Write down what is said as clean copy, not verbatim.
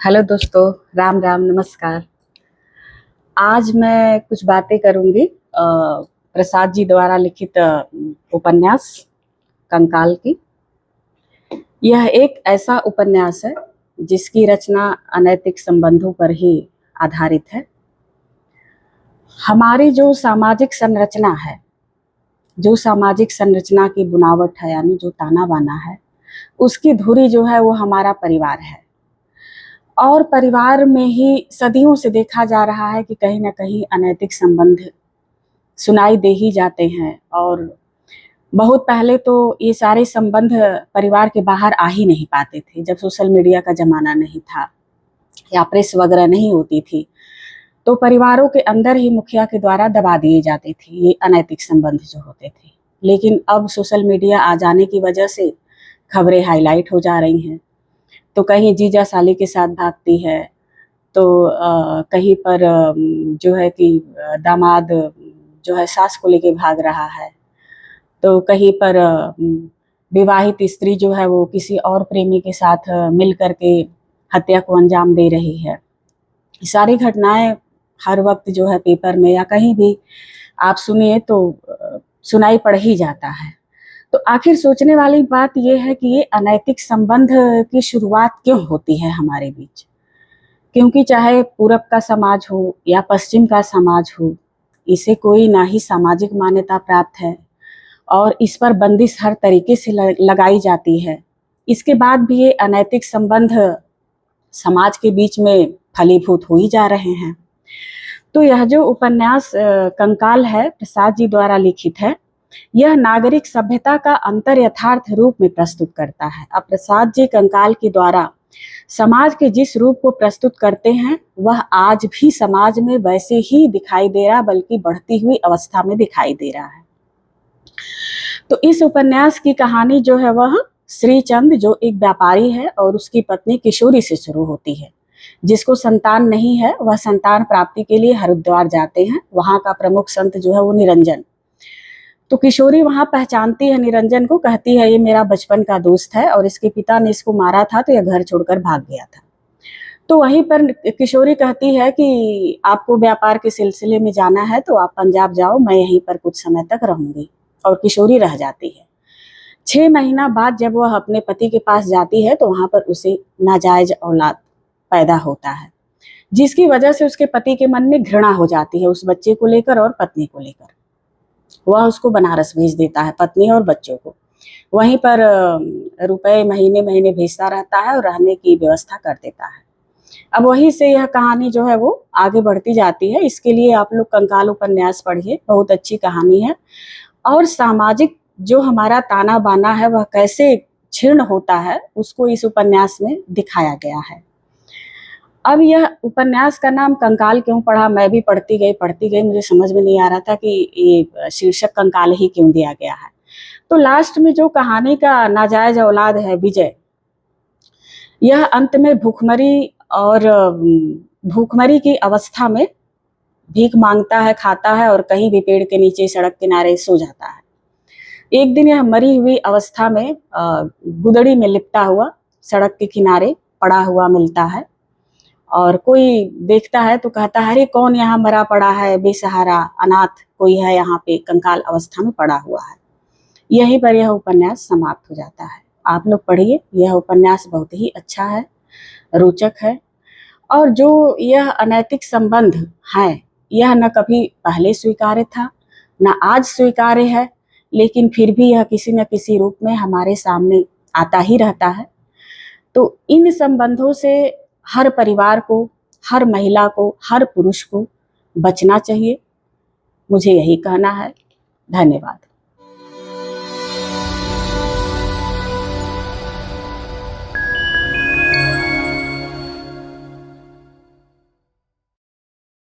Hello दोस्तों, राम राम, नमस्कार। आज मैं कुछ बातें करूंगी प्रसाद जी द्वारा लिखित उपन्यास कंकाल की। यह एक ऐसा उपन्यास है जिसकी रचना अनैतिक संबंधों पर ही आधारित है। हमारी जो सामाजिक संरचना है, जो सामाजिक संरचना की बुनावट है, यानी जो ताना बाना है, उसकी धुरी जो है वो हमारा परिवार है। और परिवार में ही सदियों से देखा जा रहा है कि कहीं ना कहीं अनैतिक संबंध सुनाई दे ही जाते हैं। और बहुत पहले तो ये सारे संबंध परिवार के बाहर आ ही नहीं पाते थे, जब सोशल मीडिया का जमाना नहीं था या प्रेस वगैरह नहीं होती थी, तो परिवारों के अंदर ही मुखिया के द्वारा दबा दिए जाते थे ये अनैतिक संबंध जो होते थे। लेकिन अब सोशल मीडिया आ जाने की वजह से खबरें हाईलाइट हो जा रही हैं। तो कहीं जीजा साली के साथ भागती है, तो कहीं पर जो है कि दामाद जो है सास को लेके भाग रहा है, तो कहीं पर विवाहित स्त्री जो है वो किसी और प्रेमी के साथ मिल करके हत्या को अंजाम दे रही है। सारी घटनाएं हर वक्त जो है पेपर में या कहीं भी आप सुनिए तो सुनाई पड़ ही जाता है। तो आखिर सोचने वाली बात यह है कि ये अनैतिक संबंध की शुरुआत क्यों होती है हमारे बीच। क्योंकि चाहे पूरब का समाज हो या पश्चिम का समाज हो, इसे कोई ना ही सामाजिक मान्यता प्राप्त है और इस पर बंदिश हर तरीके से लगाई जाती है। इसके बाद भी ये अनैतिक संबंध समाज के बीच में फलीभूत हो ही जा रहे हैं। तो यह जो उपन्यास कंकाल है, प्रसाद जी द्वारा लिखित है, यह नागरिक सभ्यता का अंतर यथार्थ रूप में प्रस्तुत करता है। अब प्रसाद जी कंकाल के द्वारा समाज के जिस रूप को प्रस्तुत करते हैं वह आज भी समाज में वैसे ही दिखाई दे रहा, बल्कि बढ़ती हुई अवस्था में दिखाई दे रहा है। तो इस उपन्यास की कहानी जो है वह श्रीचंद, जो एक व्यापारी है, और उसकी पत्नी किशोरी से शुरू होती है। जिसको संतान नहीं है वह संतान प्राप्ति के लिए हरिद्वार जाते हैं। वहां का प्रमुख संत जो है वो निरंजन। तो किशोरी वहां पहचानती है निरंजन को, कहती है ये मेरा बचपन का दोस्त है और इसके पिता ने इसको मारा था तो यह घर छोड़कर भाग गया था। तो वहीं पर किशोरी कहती है कि आपको व्यापार के सिलसिले में जाना है तो आप पंजाब जाओ, मैं यहीं पर कुछ समय तक रहूंगी। और किशोरी रह जाती है। 6 महीना बाद जब वह अपने पति के पास जाती है तो वहां पर उसे नाजायज औलाद पैदा होता है, जिसकी वजह से उसके पति के मन में घृणा हो जाती है उस बच्चे को लेकर और पत्नी को लेकर। वह उसको बनारस भेज देता है, पत्नी और बच्चों को। वहीं पर रुपए महीने महीने भेजता रहता है और रहने की व्यवस्था कर देता है। अब वहीं से यह कहानी जो है वो आगे बढ़ती जाती है। इसके लिए आप लोग कंकाल उपन्यास पढ़िए, बहुत अच्छी कहानी है। और सामाजिक जो हमारा ताना बाना है वह कैसे क्षीण होता है उसको इस उपन्यास में दिखाया गया है। अब यह उपन्यास का नाम कंकाल क्यों पड़ा, मैं भी पढ़ती गई, मुझे समझ में नहीं आ रहा था कि ये शीर्षक कंकाल ही क्यों दिया गया है। तो लास्ट में जो कहानी का नाजायज औलाद है विजय, यह अंत में भूखमरी की अवस्था में भीख मांगता है, खाता है और कहीं भी पेड़ के नीचे सड़क किनारे सो जाता है। एक दिन यह मरी हुई अवस्था में गुदड़ी में लिपटा हुआ सड़क के किनारे पड़ा हुआ मिलता है और कोई देखता है तो कहता है, अरे कौन यहाँ मरा पड़ा है, बेसहारा अनाथ कोई है यहाँ पे, कंकाल अवस्था में पड़ा हुआ है। यहीं पर यह उपन्यास समाप्त हो जाता है। आप लोग पढ़िए, यह उपन्यास बहुत ही अच्छा है, रोचक है। और जो यह अनैतिक संबंध है यह न कभी पहले स्वीकार्य था न आज स्वीकार्य है, लेकिन फिर भी यह किसी न किसी रूप में हमारे सामने आता ही रहता है। तो इन संबंधों से हर परिवार को, हर महिला को, हर पुरुष को बचना चाहिए। मुझे यही कहना है। धन्यवाद।